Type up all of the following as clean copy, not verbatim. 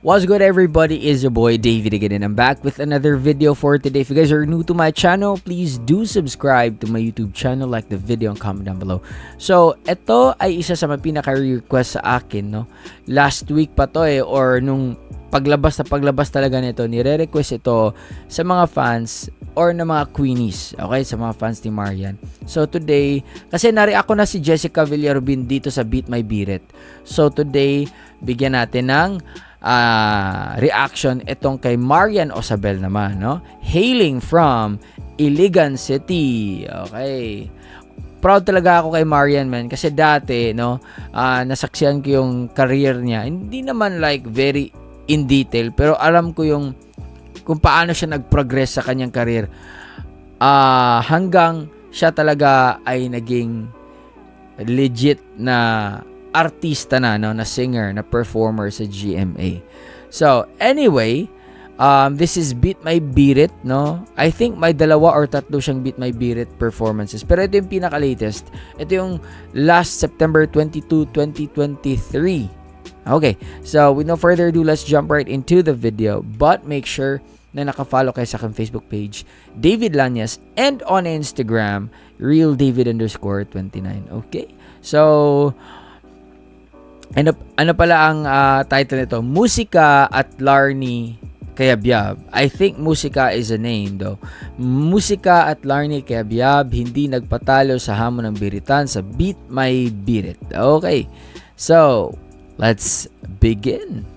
What's good, everybody? Is your boy David again, and I'm back with another video for today. If you guys are new to my channel, please do subscribe to my YouTube channel, like the video, and comment down below. So, ito ay isa sa mga pinaka-request sa akin, no? Last week pa to or nung paglabas talaga nito, nire-request ito sa mga fans or na mga queenies, okay? Sa mga fans ni Marian. So, today, kasi nari-ako na si Jessica Villarubin dito sa Beat My Beat It. So, today, bigyan natin ng reaction itong kay Marian Osabel naman, no? Hailing from Iligan City. Okay. Proud talaga ako kay Marian, man, kasi dati, no, nasaksihan ko yung career niya. Hindi naman like very in detail, pero alam ko yung kung paano siya nag-progress sa kanyang career. Hanggang siya talaga ay naging legit na artista na, no, na singer, na performer sa GMA. So, anyway, this is Beat My Beat It, no? I think may 2 or 3 siyang Beat My Beat It performances. Pero ito yung pinaka-latest. Ito yung last September 22, 2023. Okay, so with no further ado, let's jump right into the video. But make sure na naka-follow kayo sa aking Facebook page, David Lanyas, and on Instagram, RealDavid_29. Okay? So, ano pala ang title nito? Musika at Larnie Cayabyab. I think Musika is a name, though. Musika at Larnie Cayabyab hindi nagpatalo sa hamon ng biritan sa Beat My Beat It. Okay. So, let's begin.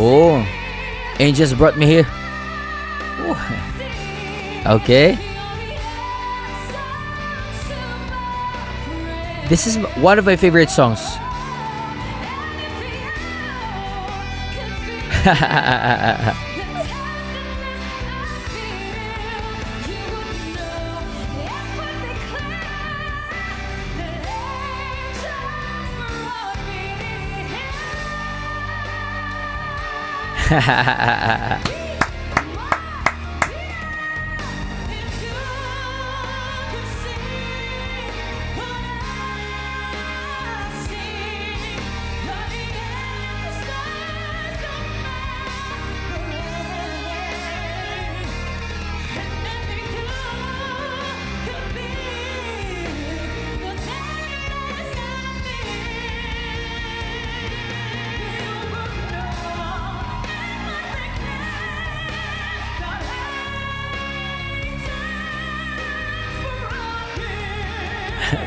Oh, Angels brought me here. Ooh. Okay. This is one of my favorite songs.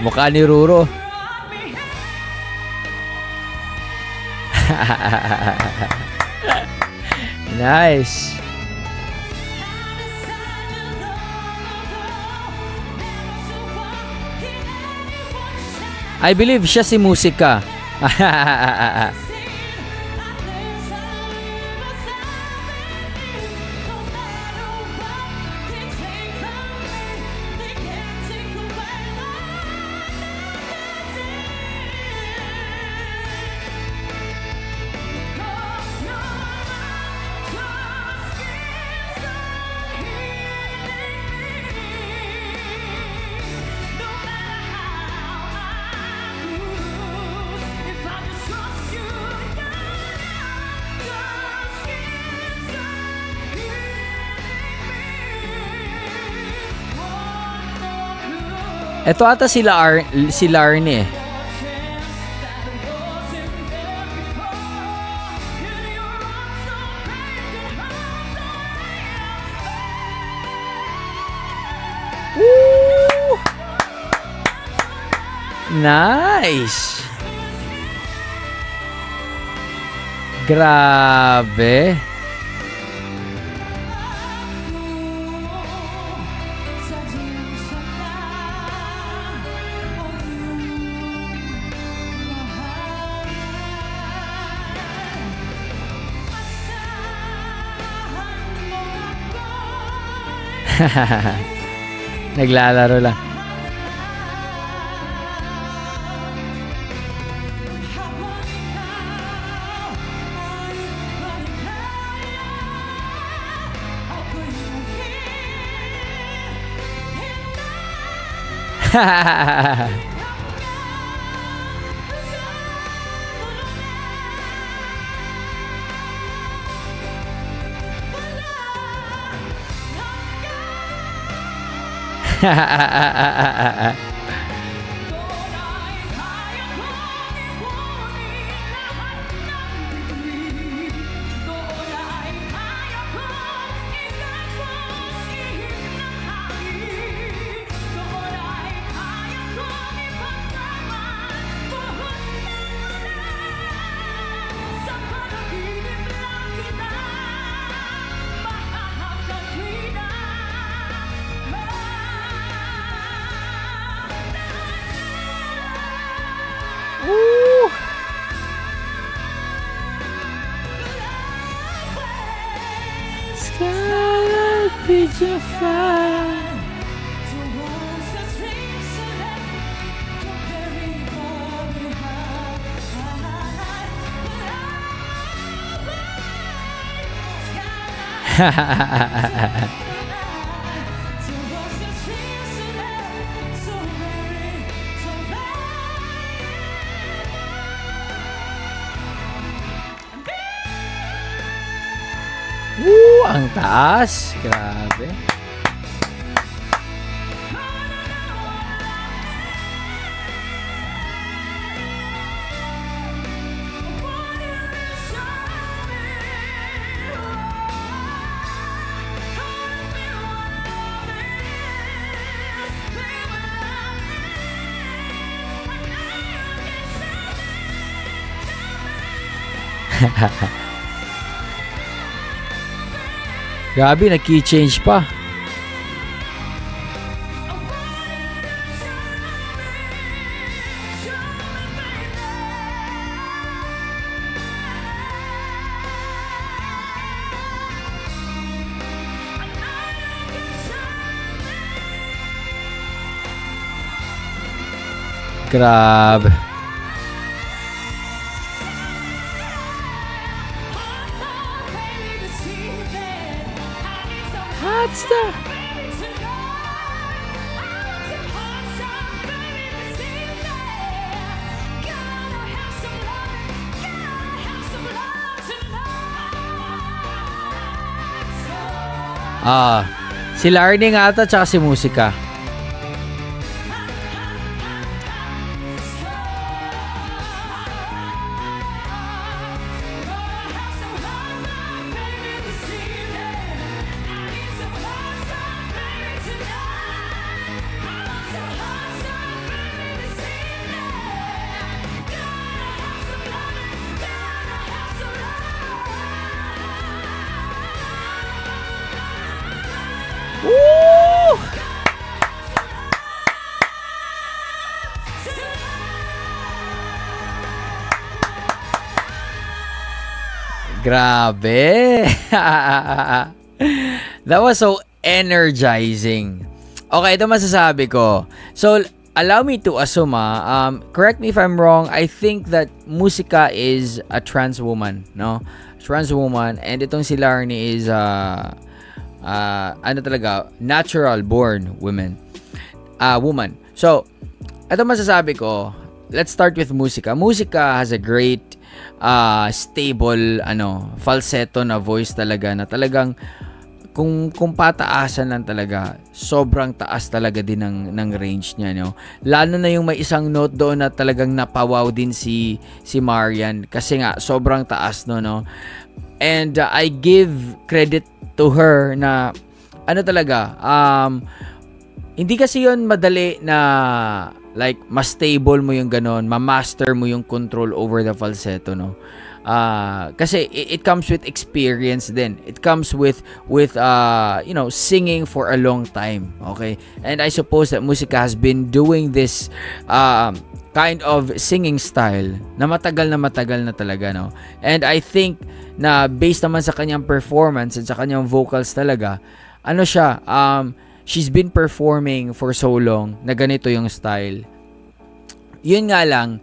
Mukha ni Ruro. Nice. I believe siya si Musika. Ito ata si Larnie. Woo! Nice. Grabe. Naglalaro lang. Scarlet Pigeon Fly. Ang taas. Grabe. Grabe, nag-key change pa. Grabe. What's the... si Larnie nga ata tsaka si Musika. Grabe. That was so energizing. Okay, ito masasabi ko. So, allow me to assume, correct me if I'm wrong, I think that Musika is a trans woman, no? Trans woman, and itong si Larnie is ano talaga, natural born woman. So, ito masasabi ko, let's start with Musika. Musika has a great stable falsetto na voice talaga, na talagang kung pataasan lang talaga, sobrang taas talaga din ng range niya, no? Lalo na yung may isang note doon na talagang napawaw din si Marian kasi nga sobrang taas no. And I give credit to her na talaga, hindi kasi yon madali na like mas stable mo yung ganon, ma-master mo yung control over the falsetto, no? Kasi it comes with experience din. It comes with singing for a long time, okay? And I suppose that Musika has been doing this kind of singing style na matagal na talaga, no? And I think na based naman sa kanyang performance at sa kanyang vocals talaga, she's been performing for so long na ganito yung style. Yun nga lang,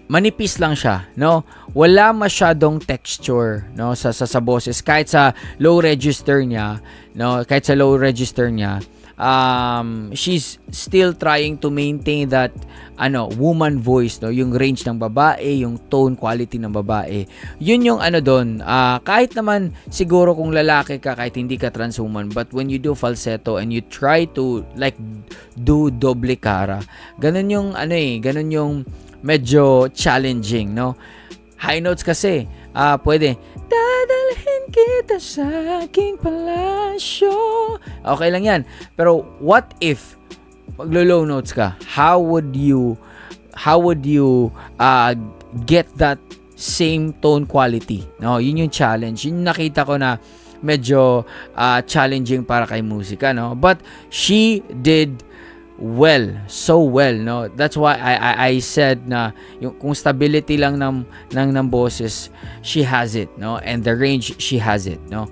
manipis lang siya, no? Wala masyadong texture, no, sa boses. Kahit sa low register niya, she's still trying to maintain that woman voice, no, yung range ng babae, yung tone quality ng babae. Yun yung doon, kahit naman siguro kung lalaki ka, kahit hindi ka trans woman, but when you do falsetto and you try to like do doble cara, ganun yung ganun yung medyo challenging, no? High notes kasi, pwede, dadalhin kita sa aking palasyo. Okay lang yan. Pero what if maglo-low notes ka? How would you get that same tone quality? No, yun yung challenge. Yun nakita ko na medyo challenging para kay musika, no? But she did well, so well, no? That's why I said na yung kung stability lang ng boses, she has it, no? And the range, she has it, no?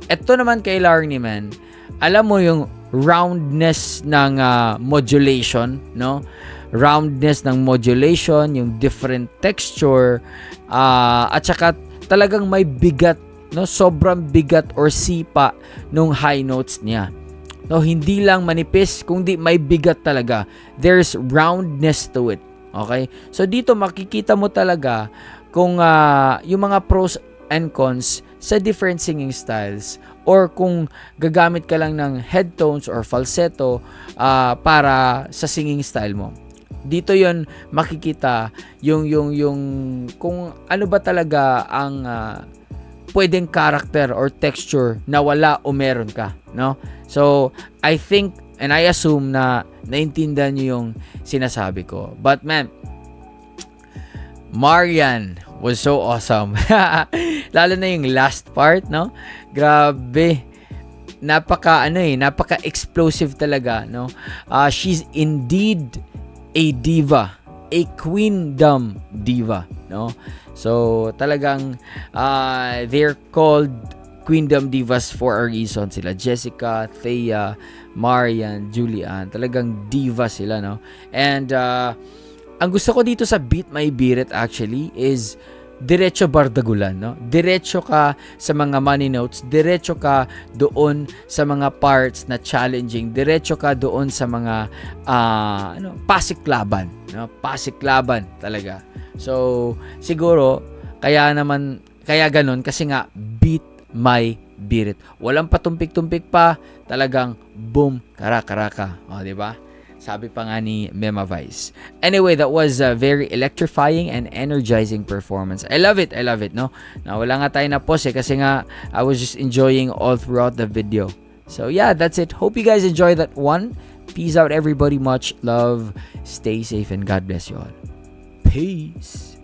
Ito naman kay Larnie, man, alam mo yung roundness ng modulation, no? Roundness ng modulation, yung different texture, at saka talagang may bigat, no? Sobrang bigat or sipa nung high notes niya. No, hindi lang manipis, kundi may bigat talaga. There's roundness to it. Okay? So dito makikita mo talaga kung yung mga pros and cons sa different singing styles, or kung gagamit ka lang ng head tones or falsetto para sa singing style mo. Dito yon makikita yung kung ano ba talaga ang pwedeng character or texture na wala o meron ka, no? So I think and I assume na naintindihan niyo yung sinasabi ko. But man, Marian was so awesome. Lalo na yung last part, no? Grabe. Napaka-explosive talaga, no? She's indeed a diva, a queendom diva, no? So, talagang they're called queendom divas for a reason. Sila Jessica, Thea, Marian, Julian, talagang diva sila, no? And ang gusto ko dito sa Beat My Beat It actually is diretso bardagulan, no? Diretso ka sa mga money notes, diretso ka doon sa mga parts na challenging, diretso ka doon sa mga pasiklaban, no? Pasiklaban talaga. So, siguro kaya ganun kasi nga Beat My Beat It. Walang patumpik-tumpik pa, talagang boom, karaka. O, di ba? Sabi pa nga ni Mema Vice. Anyway, that was a very electrifying and energizing performance. I love it, no? Na wala nga tayo na pause kasi nga I was just enjoying all throughout the video. So yeah, that's it. Hope you guys enjoy that one. Peace out everybody. Much love. Stay safe and God bless you all. Peace.